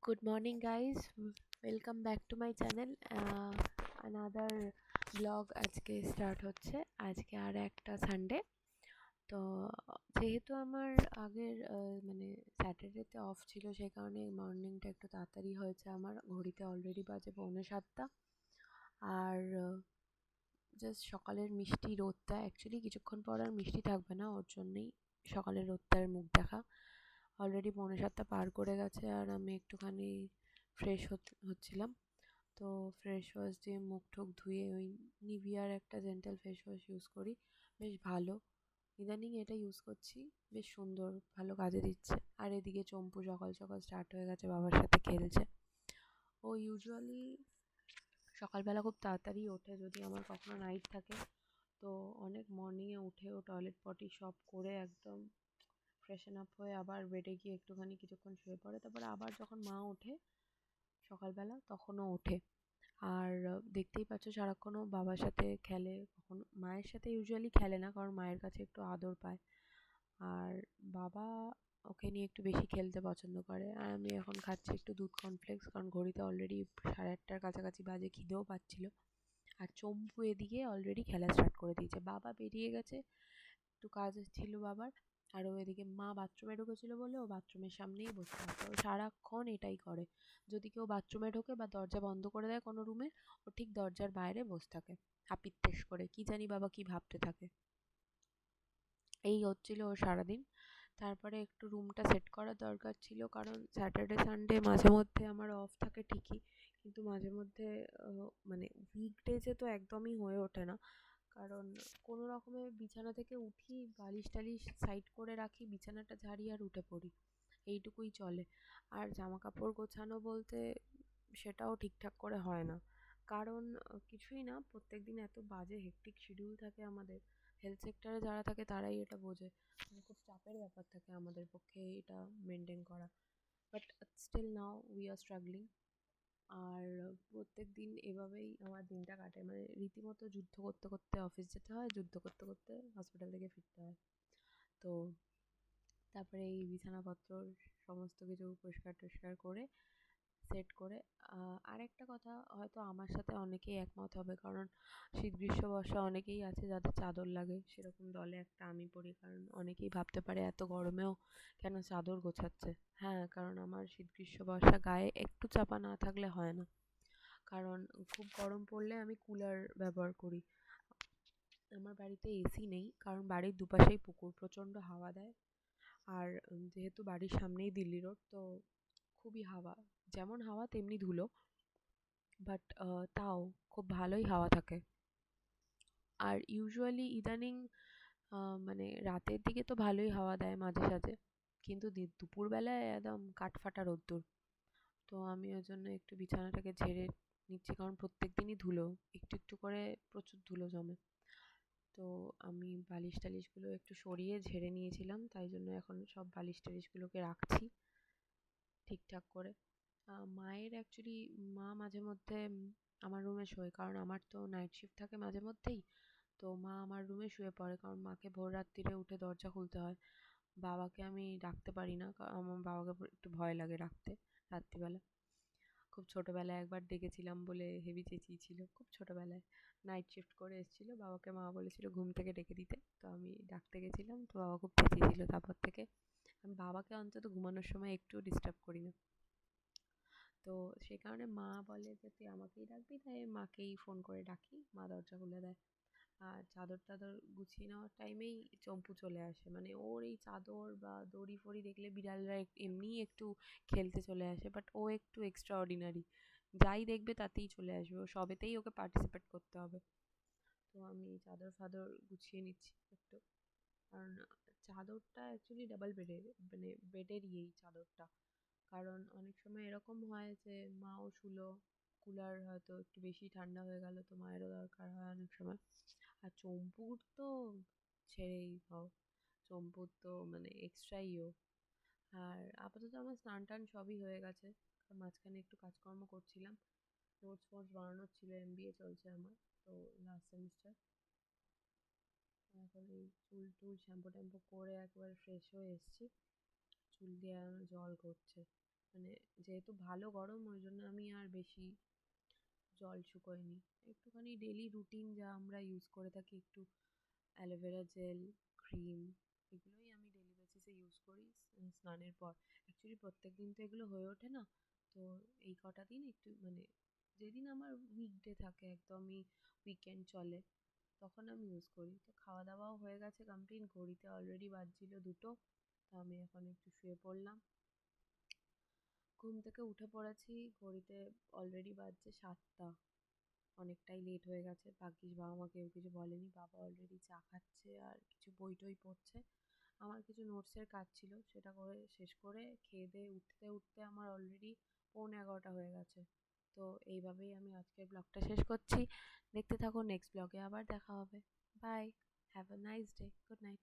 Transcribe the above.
Good morning, guys. Welcome back to my channel. Another vlog আজকে start হচ্ছে। আজকে আর একটা সানডে। তো যেহেতু আমার আগের মানে স্যাটারডেতে অফ ছিল, সেই কারণে মর্নিংটা একটু তাড়াতাড়ি হয়েছে। আমার ঘড়িতে অলরেডি বাজে 6:45। আর জাস্ট সকালের মিষ্টি রোদটা, অ্যাকচুয়ালি কিছুক্ষণ পর আর মিষ্টি থাকবে না, ওর জন্যই সকালের রোদটার মুখ দেখা। অলরেডি 6:45 পার করে গেছে আর আমি একটুখানি ফ্রেশ হচ্ছিলাম। তো ফ্রেশ ওয়াশ দিয়ে মুখ টুক ধুয়ে ওই নিভিয়ার একটা জেন্টাল ফেস ওয়াশ ইউজ করি, বেশ ভালো। ইদানিং এটা ইউজ করছি, বেশ সুন্দর, ভালো কাজে দিচ্ছে। আর এদিকে চম্পু সকাল সকাল স্টার্ট হয়ে গেছে, বাবার সাথে খেলছে। ও ইউজুয়ালি সকালবেলা খুব তাড়াতাড়ি ওঠে, যদি আমার কখনো নাইট থাকে তো অনেক মর্নিংয়ে উঠে ও টয়লেট পটি সব করে একদম ফ্রেশন আপ হয়ে আবার বেডে গিয়ে একটুখানি কিছুক্ষণ শুয়ে পড়ে। তারপরে আবার যখন মা ওঠে সকালবেলা তখনও ওঠে। আর দেখতেই পাচ্ছ সারাক্ষণও বাবার সাথে খেলে, কখনো মায়ের সাথে ইউজুয়ালি খেলে না, কারণ মায়ের কাছে একটু আদর পায়। আর বাবা ওকে নিয়ে একটু বেশি খেলতে পছন্দ করে। আর আমি এখন খাচ্ছি একটু দুধ কর্নফ্লেক্স, কারণ ঘড়িতে অলরেডি 8:30-র কাছাকাছি বাজে, খিদেও পাচ্ছিল। আর চম্পু এদিকে অলরেডি খেলা স্টার্ট করে দিয়েছে। বাবা বেরিয়ে গেছে, একটু কাজ ছিল বাবার। আর ও এদিকে মা বাথরুমে ঢুকেছিল বলে ও বাথরুমের সামনেই বসে থাকে। ও সারাক্ষণ এটাই করে, যদি কেউ বাথরুমে ঢোকে বা দরজা বন্ধ করে দেয় কোনো রুমে, ও ঠিক দরজার বাইরে বসে থাকে হাপিত্যেশ করে, কি জানি বাবা কি ভাবতে থাকে। এই হচ্ছিল ওর সারাদিন। তারপরে একটু রুমটা সেট করার দরকার ছিল, কারণ স্যাটারডে সানডে মাঝে মধ্যে আমার অফ থাকে ঠিকই, কিন্তু মাঝে মধ্যে মানে উইকডেজে তো একদমই হয়ে ওঠে না। কারণ কোনো রকমে বিছানা থেকে উঠি, বালিশ টালিশ সাইড করে রাখি, বিছানাটা ঝাড়ি আর উঠে পড়ি, এইটুকুই চলে। আর জামা কাপড় গোছানো বলতে সেটাও ঠিকঠাক করে হয় না, কারণ কিছুই না, প্রত্যেক দিন এত বাজে হেক্টিক শিডিউল থাকে আমাদের। হেলথ সেক্টরে যারা থাকে তারাই এটা বোঝে, মানে খুব চাপের ব্যাপার থাকে আমাদের পক্ষে এটা মেনটেন করা। But still now we are struggling. আর প্রত্যেক দিন এভাবেই আমার দিনটা কাটে, মানে রীতিমতো যুদ্ধ করতে করতে অফিস যেতে হয়, যুদ্ধ করতে করতে হসপিটাল থেকে ফিরতে হয়। তো তারপরে এই বিছানাপত্র সমস্ত কিছু পরিষ্কার টরিষ্কার করে সেট করে। আরেকটা কথা, হয়তো আমার সাথে অনেকেই একমত হবে, কারণ শীত গ্রীষ্ম বর্ষা অনেকেই আছে যাদের চাদর লাগে, সেরকম দলে একটা আমি পড়ি। কারণ অনেকেই ভাবতে পারে এত গরমেও কেন চাদর গোছাচ্ছে। হ্যাঁ, কারণ আমার শীত গ্রীষ্ম বর্ষা গায়ে একটু চাপা না থাকলে হয় না। কারণ খুব গরম পড়লে আমি কুলার ব্যবহার করি। আমার বাড়িতে এসি নেই, কারণ বাড়ির দুপাশেই পুকুর, প্রচণ্ড হাওয়া দেয়। আর যেহেতু বাড়ির সামনেই দিল্লি রোড, তো খুবই হাওয়া, যেমন হাওয়া তেমনি ধুলো। বাট তাও খুব ভালোই হাওয়া থাকে। আর ইউজুয়ালি ইদানিং মানে রাতের দিকে তো ভালোই হাওয়া দেয় মাঝে সাঝে, কিন্তু দুপুরবেলায় একদম কাঠফাটা রোদ্দুর। তো আমি ওই জন্য একটু বিছানাটাকে ঝেড়ে নিচ্ছি, কারণ প্রত্যেক দিনই ধুলো, একটু একটু করে প্রচুর ধুলো জমে। তো আমি বালিশ টালিশগুলো একটু সরিয়ে ঝেড়ে নিয়েছিলাম, তাই জন্য এখন সব বালিশ টালিশগুলোকে রাখছি ঠিকঠাক করে। মায়ের অ্যাকচুয়ালি মা মাঝে মধ্যে আমার রুমে শোয়, কারণ আমার তো নাইট শিফট থাকে মাঝে মধ্যেই। তো মা আমার রুমে শুয়ে পড়ে, কারণ মাকে ভোর রাত্রিরে উঠে দরজা খুলতে হয়। বাবাকে আমি ডাকতে পারি না, আমার বাবাকে একটু ভয় লাগে ডাকতে রাত্রিবেলা। খুব ছোটোবেলায় একবার ডেকেছিলাম বলে হেভি চেঁচিয়েছিল, খুব ছোটোবেলায় নাইট শিফট করে এসেছিলো, বাবাকে মা বলেছিল ঘুম থেকে ডেকে দিতে, তো আমি ডাকতে গেছিলাম, তো বাবা খুব চেঁচিয়েছিল। তারপর থেকে আমি বাবাকে অন্তত ঘুমানোর সময় একটুও ডিস্টার্ব করি না। তো সেই কারণে মা বলে যে তুই আমাকেই ডাকবি, তাই মাকেই ফোন করে ডাকি, মা দরজা খুলে দেয়। আর চাদর টাদর গুছিয়ে নেওয়ার টাইমেই চম্পু চলে আসে, মানে ওর এই চাদর বা দড়ি ফড়ি দেখলে বিড়ালরা এমনিই একটু খেলতে চলে আসে, বাট ও একটু এক্সট্রা অর্ডিনারি, যাই দেখবে তাতেই চলে আসবে, ও সবেতেই ওকে পার্টিসিপেট করতে হবে। তো আমি চাদর ফাদর গুছিয়ে নিচ্ছি একটু, কারণ চাদরটা অ্যাকচুয়ালি ডাবল বেডের, মানে বেডেরই এই চাদরটা। কারণ অনেক সময় এরকম হয় যে মাও শুলো, কুলার হয়তো একটু বেশি ঠান্ডা হয়ে গেল, তো মায়েরও দরকার হয় অনেক সময়। আর চম্পুর তো ছেড়েই দাও, চম্পুর তো মানে এক্সট্রাইও। আর আপাতত আমার স্নান টান সবই হয়ে গেছে, মাঝখানে একটু কাজকর্ম করছিলাম, নোটস ফোটস বানানোর ছিল, এমবিএ চলছে আমার, তো লাস্ট সেমিস্টার। এখন এই চুল টুল শ্যাম্পু ট্যাম্পু করে একবার ফ্রেশ হয়ে এসেছি, চুল দিয়ে জল ঘটছে। মানে যেহেতু ভালো গরম ওই জন্য আমি আর বেশি জল শুকোয়নি। একটুখানি ডেলি রুটিন যা আমরা ইউজ করে থাকি, একটু অ্যালোভেরা জেল, ক্রিম, এগুলোই আমি ডেলি বেসিসে ইউজ করি স্নানের পর। অ্যাকচুয়ালি প্রত্যেকদিন তো এগুলো হয়ে ওঠে না। তো এই কটা দিন একটু মানে যেদিন আমার উইকডে থাকে, একদমই উইকেন্ড চলে, তখন আমি ইউজ করি। তো খাওয়া দাওয়াও হয়ে গেছে কমপ্লিট, ঘড়িতে অলরেডি বাজছিল 2টো। তো আমি এখন একটু শুয়ে পড়লাম। ঘুম থেকে উঠে পড়েছি, ঘড়িতে অলরেডি বাজছে 7টা। অনেকটাই লেট হয়ে গেছে। ভাগ্যিস বাবা মা কেউ কিছু বলেনি, বাবা অলরেডি চা খাচ্ছে আর কিছু বই টই পড়ছে। আমার কিছু নোটসের কাজ ছিল, সেটা করে শেষ করে খেয়ে দিয়ে উঠতে উঠতে আমার অলরেডি 11:45 হয়ে গেছে। তো এইভাবেই আমি আজকের ব্লগটা শেষ করছি। দেখতে থাকো, নেক্সট ব্লগে আবার দেখা হবে। Bye, have a nice day, good night.